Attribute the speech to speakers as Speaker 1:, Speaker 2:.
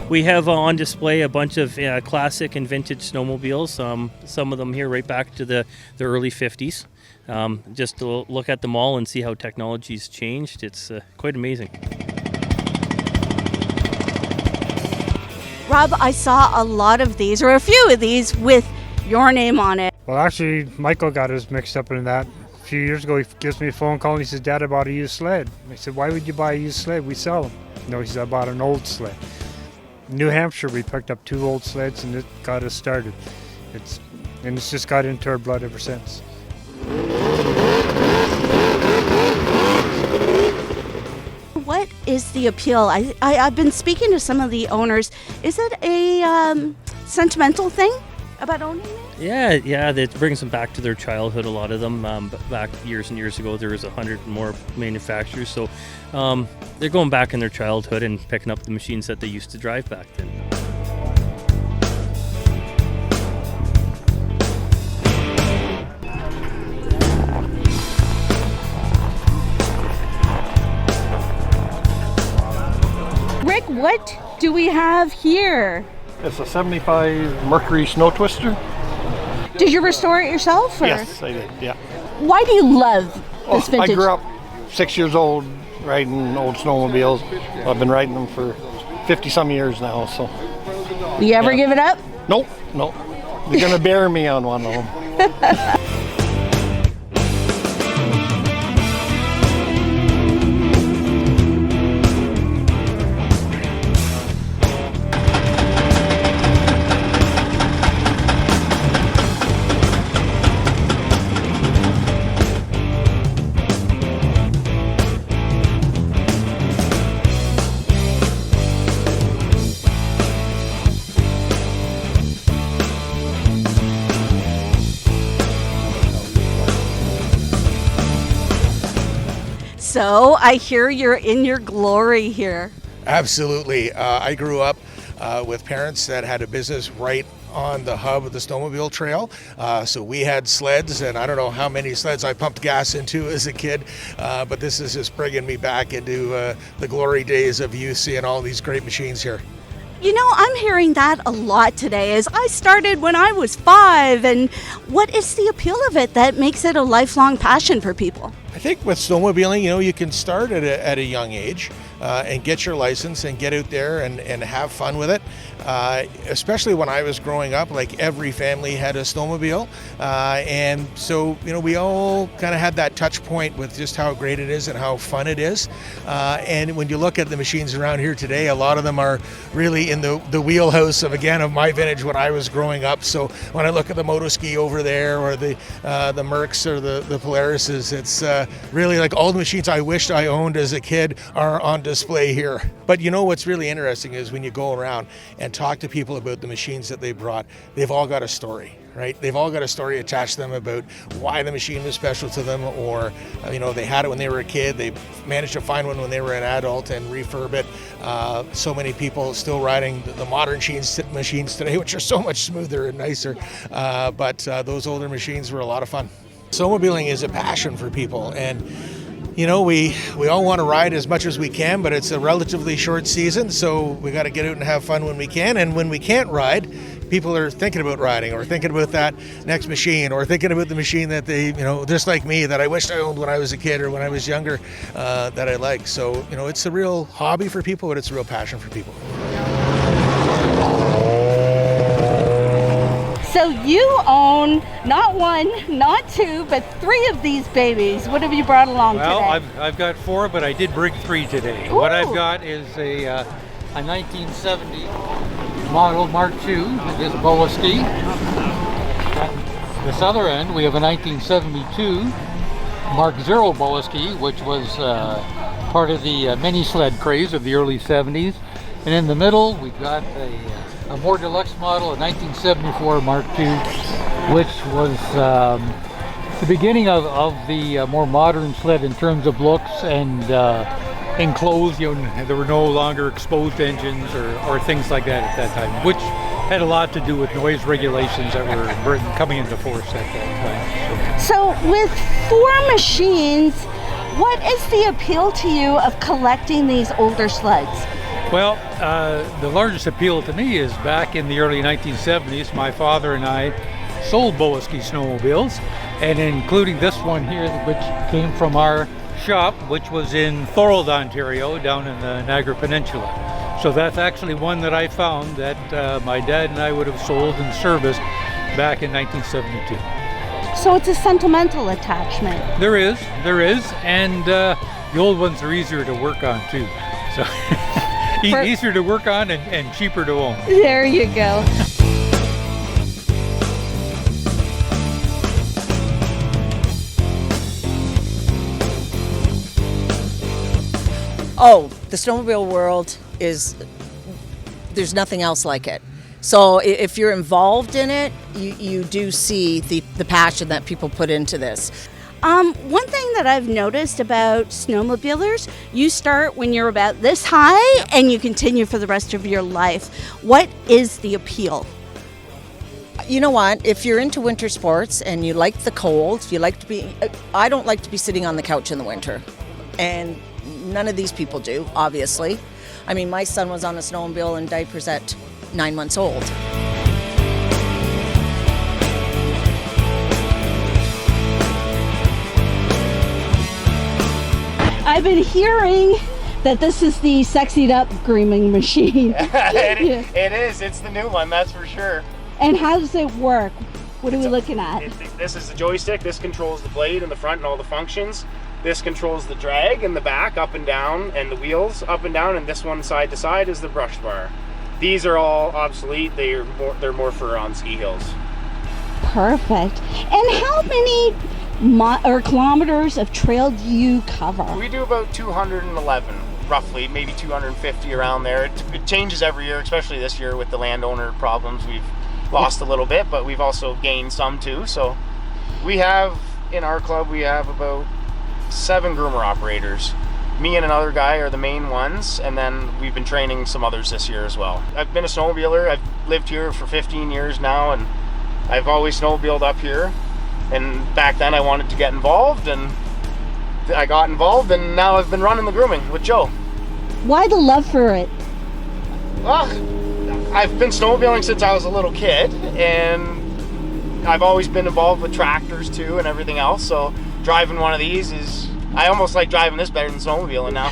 Speaker 1: We have on display a bunch of classic and vintage snowmobiles. Some of them here right back to the early 50s. Just to look at them all and see how technology's changed, it's quite amazing.
Speaker 2: Rob, I saw a lot of these, or a few of these, with your name on it.
Speaker 3: Well, actually, Michael got us mixed up in that. A few years ago, he gives me a phone call and he says, Dad, I bought a used sled. I said, why would you buy a used sled? We sell them. No, he said, I bought an old sled. New Hampshire, we picked up 2 old sleds and it got us started. It's just got into our blood ever since.
Speaker 2: What is the appeal? I've been speaking to some of the owners. Is it a sentimental thing about owning it?
Speaker 1: Yeah, that brings them back to their childhood, a lot of them. Back years and years ago, there was 100 more manufacturers, so they're going back in their childhood and picking up the machines that they used to drive back then.
Speaker 2: Rick, what do we have here?
Speaker 4: It's a 75 Mercury snow twister.
Speaker 2: Did you restore it yourself? Or?
Speaker 4: Yes, I did, yeah.
Speaker 2: Why do you love this vintage?
Speaker 4: I grew up 6 years old riding old snowmobiles. I've been riding them for 50-some years now, so.
Speaker 2: You ever give it up?
Speaker 4: Nope. They're gonna bury me on one of them.
Speaker 2: So I hear you're in your glory here.
Speaker 5: Absolutely. I grew up with parents that had a business right on the hub of the snowmobile trail. So we had sleds, and I don't know how many sleds I pumped gas into as a kid, but this is just bringing me back into the glory days of youth, seeing all these great machines here.
Speaker 2: You know, I'm hearing that a lot today, as I started when I was 5. And what is the appeal of it that makes it a lifelong passion for people?
Speaker 5: I think with snowmobiling, you can start at a young age and get your license and get out there and have fun with it. Especially when I was growing up, like every family had a snowmobile. And so, we all kind of had that touch point with just how great it is and how fun it is. And when you look at the machines around here today, a lot of them are really in the wheelhouse of my vintage when I was growing up. So when I look at the boa-ski over there, or the Mercs or the Polarises, it's really like all the machines I wished I owned as a kid are on display here. But what's really interesting is when you go around and talk to people about the machines that they brought, they've all got a story, right? They've all got a story attached to them about why the machine was special to them, or they had it when they were a kid, they managed to find one when they were an adult and refurb it. So many people still riding the modern machines today, which are so much smoother and nicer, but those older machines were a lot of fun. Snowmobiling is a passion for people, and we all want to ride as much as we can, but it's a relatively short season, so we got to get out and have fun when we can. And when we can't ride, people are thinking about riding, or thinking about that next machine, or thinking about the machine that they, just like me, that I wished I owned when I was a kid or when I was younger, that I like. So, it's a real hobby for people, but it's a real passion for people.
Speaker 2: So you own not 1, not 2, but 3 of these babies. What have you brought along today?
Speaker 6: Well, I've got 4, but I did bring 3 today.
Speaker 2: Ooh.
Speaker 6: What I've got is a 1970 model Mark II, this boa-ski. This other end, we have a 1972 Mark Zero boa-ski, which was part of the mini sled craze of the early 70s. And in the middle, we've got a more deluxe model, a 1974 Mark II, which was the beginning of the more modern sled in terms of looks and enclosed. There were no longer exposed engines or things like that at that time, which had a lot to do with noise regulations that were coming into force at that time.
Speaker 2: So with 4 machines, what is the appeal to you of collecting these older sleds?
Speaker 6: Well, the largest appeal to me is back in the early 1970s, my father and I sold boa-ski snowmobiles, and including this one here, which came from our shop, which was in Thorold, Ontario, down in the Niagara Peninsula. So that's actually one that I found that my dad and I would have sold and serviced back in 1972.
Speaker 2: So it's a sentimental attachment.
Speaker 6: There is, and the old ones are easier to work on too. So easier to work on and cheaper to own.
Speaker 2: There you go.
Speaker 7: Oh, the snowmobile world there's nothing else like it. So if you're involved in it, you do see the passion that people put into this.
Speaker 2: One thing that I've noticed about snowmobilers, you start when you're about this high and you continue for the rest of your life. What is the appeal?
Speaker 7: You know what? If you're into winter sports and you like the cold, I don't like to be sitting on the couch in the winter. And none of these people do, obviously. I mean, my son was on a snowmobile in diapers at 9 months old.
Speaker 2: I've been hearing that this is the sexied up grooming machine.
Speaker 8: It is. It's the new one, that's for sure.
Speaker 2: And how does it work? What are we looking at?
Speaker 8: This is the joystick. This controls the blade in the front and all the functions. This controls the drag in the back, up and down, and the wheels up and down, and this one side to side is the brush bar. These are all obsolete. They're more for on ski hills.
Speaker 2: Perfect. And how many kilometers of trail do you cover?
Speaker 8: We do about 211, roughly, maybe 250 around there. It changes every year, especially this year with the landowner problems. We've lost a little bit, but we've also gained some too. So we have, in our club, we have about 7 groomer operators. Me and another guy are the main ones, and then we've been training some others this year as well. I've been a snowmobiler. I've lived here for 15 years now, and I've always snowmobiled up here. And back then I wanted to get involved, and I got involved, and now I've been running the grooming with Joe.
Speaker 2: Why the love for it?
Speaker 8: Well, I've been snowmobiling since I was a little kid, and I've always been involved with tractors too and everything else, so driving one of these I almost like driving this better than snowmobiling now.